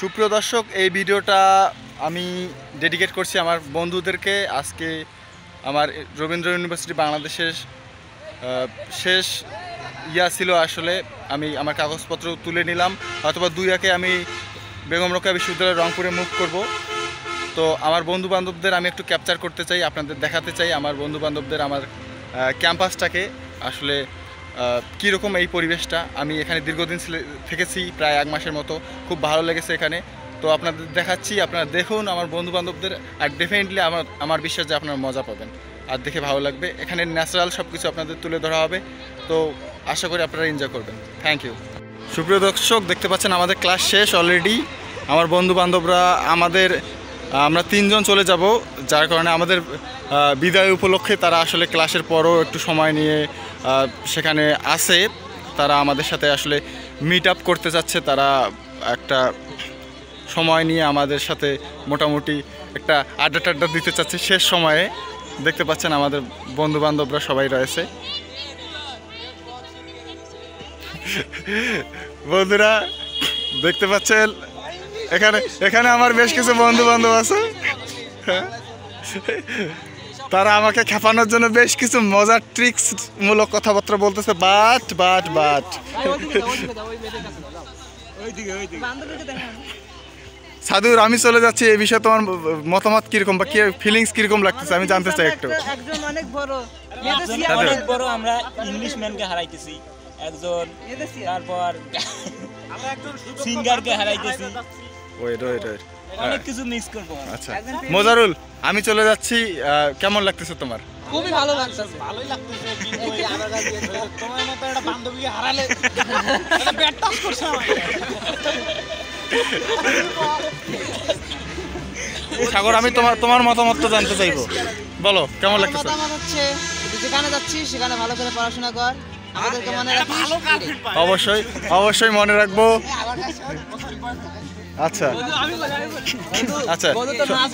সুপ্রিয় দর্শক, এই ভিডিওটা আমি ডেডিকেট করছি আমার বন্ধুদেরকে। আজকে আমার রবীন্দ্র ইউনিভার্সিটি বাংলাদেশের শেষ ছিল। আসলে আমি আমার কাগজপত্র তুলে নিলাম, অথবা 2 আমি বেগম রোকেয়া বিশ্ববিদ্যালয়ের রংপুরে মুভ করব। তো আমার বন্ধু বান্ধবদের আমি একটু ক্যাপচার করতে চাই, আপনাদের দেখাতে চাই আমার বন্ধু বান্ধবদের আমার ক্যাম্পাসটাকে আসলে কীরকম এই পরিবেশটা। আমি এখানে দীর্ঘদিন থেকেছি, প্রায় 1 মাসের মতো। খুব ভালো লেগেছে এখানে। তো আপনাদের দেখাচ্ছি, আপনারা দেখুন আমার বন্ধু বান্ধবদের, আর ডেফিনেটলি আমার বিশ্বাস যে আপনারা মজা পাবেন আর দেখে ভালো লাগবে। এখানে ন্যাচারাল সব কিছু আপনাদের তুলে ধরা হবে, তো আশা করি আপনারা এনজয় করবেন। Thank you. সুপ্রিয় দর্শক, দেখতে পাচ্ছেন আমাদের ক্লাস শেষ অলরেডি। আমার বন্ধু বান্ধবরা আমরা 3 জন চলে যাব, যার কারণে আমাদের বিদায় উপলক্ষে তারা আসলে ক্লাসের পরও একটু সময় নিয়ে সেখানে আসে। তারা আমাদের সাথে আসলে মিট আপ করতে চাচ্ছে। তারা একটা সময় নিয়ে আমাদের সাথে মোটামুটি একটা আড্ডা দিতে চাচ্ছে শেষ সময়ে। দেখতে পাচ্ছেন আমাদের বন্ধু বান্ধবরা সবাই রয়েছে। বন্ধুরা দেখতে পাচ্ছেন এখানে আমার বেশ কিছু বন্ধু বান্ধব আছে। তারা আমাকে খেপানোর জন্য বেশ কিছু মজার ট্রিক্স মূলক কথাবার্তা বলতেছে। বাট সাদুর, আমি চলে যাচ্ছি। এই বিষয়ে তোমার মতামত কিরকম বা কি ফিলিংস কিরকম লাগতেছে আমি জানতে চাই একটু। একজন অনেক বড় আমরা ইংলিশ ম্যানকে হারাইতেছি, একজন তারপর আমরা একজন সিঙ্গারকে হারাইতেছি। ওয়েট অনেক কিছু মিক্স করব। আচ্ছা মোজারুল, আমি চলে যাচ্ছি। কেমন লাগতেছে তোমার? খুবই ভালো লাগতেছে। ভালোই লাগতেছে, কিন্তু ওই আমার কাছে তোমার মতো একটা বান্ধবীকে হারালে এটা ব্যাড টাচ করছে আমাকে। সাগর, আমি তোমার মতামত তো জানতে চাইবো, বলো কেমন লাগতেছে? মতামত হচ্ছে যেখানে যাচ্ছি সেখানে ভালো করে পড়াশোনা কর, আমাদেরকে মনে রাখিস। অবশ্যই মনে রাখবো। আচ্ছা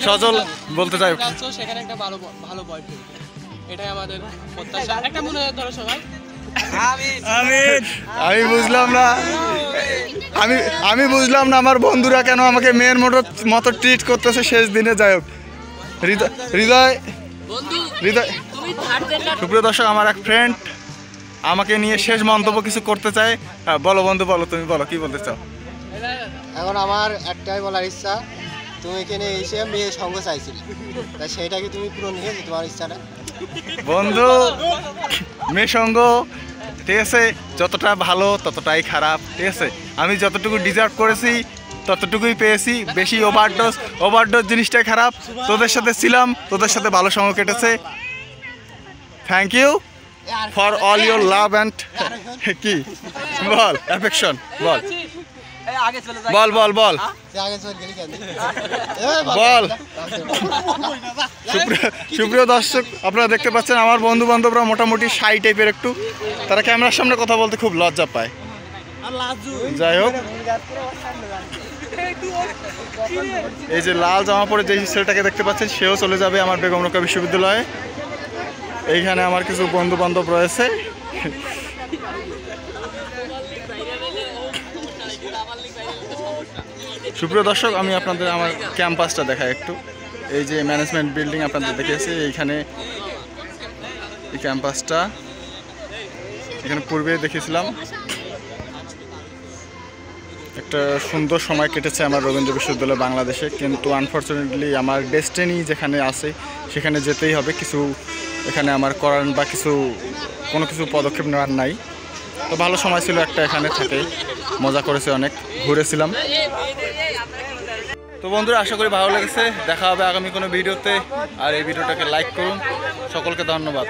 সজল বলতে চাই, সেখানে একটা ভালো বয়ফ্রেন্ড, এটাই আমাদের প্রত্যাশা। একটা মনে ধরো সবাই। আমি বুঝলাম না আমার বন্ধুরা কেন আমাকে মেয়ের মতো ট্রিট করতেছে শেষ দিনে। যাই হোক, হৃদয় সুপ্রিয় দর্শক, আমার এক ফ্রেন্ড আমাকে নিয়ে শেষ মন্তব্য কিছু করতে চায়। বলো বন্ধু, বলো, তুমি বলো কি বলতে চাও। এখন আমার একটাই বলার ইচ্ছা, তুমি এখানে এসে মেয়ের সঙ্গ চাইছিলে, তা সেটা কি তুমি পূরণ হয়েছে তোমার ইচ্ছাটা? বন্ধু, মেয়ের সঙ্গ ঠিক আছে, যতটা ভালো ততটাই খারাপ। ঠিক আছে, আমি যতটুকু ডিজার্ভ করেছি ততটুকুই পেয়েছি। বেশি ওভারডোজ জিনিসটাই খারাপ। তোদের সাথে ছিলাম, তোদের সাথে ভালো সময় কেটেছে। Thank you for all your love and কি বল অ্যাফেকশন। বল সুপ্রিয় দর্শক, আপনারা দেখতে পাচ্ছেন আমার বন্ধু বান্ধবরা মোটামুটি শাই টাইপের একটু। তারা ক্যামেরার সামনে কথা বলতে খুব লজ্জা পায়। যাই হোক, এই যে লাল জামা পরে যে ছেলেটাকে দেখতে পাচ্ছেন, সেও চলে যাবে আমার বেগম রোকেয়া বিশ্ববিদ্যালয়ে। এইখানে আমার কিছু বন্ধু বান্ধব রয়েছে। সুপ্রিয় দর্শক, আমি আপনাদের আমার ক্যাম্পাসটা দেখাই একটু। এই যে ম্যানেজমেন্ট বিল্ডিং আপনাদের দেখেছি, এইখানে এই ক্যাম্পাসটা এখানে পূর্বে দেখেছিলাম। একটা সুন্দর সময় কেটেছে আমার রবীন্দ্র বিশ্ববিদ্যালয় বাংলাদেশে, কিন্তু আনফর্চুনেটলি আমার ডেস্টিনি যেখানে আছে সেখানে যেতেই হবে। কিছু এখানে আমার করার বা কোনো কিছু পদক্ষেপ নেওয়ার নাই। তো ভালো সময় ছিল একটা, এখানে থেকে মজা করেছে, অনেক ঘুরেছিলাম। তো বন্ধুরা, আশা করি ভালো লেগেছে। দেখা হবে আগামী কোনো ভিডিওতে। আর এই ভিডিওটাকে লাইক করুন। সকলকে ধন্যবাদ।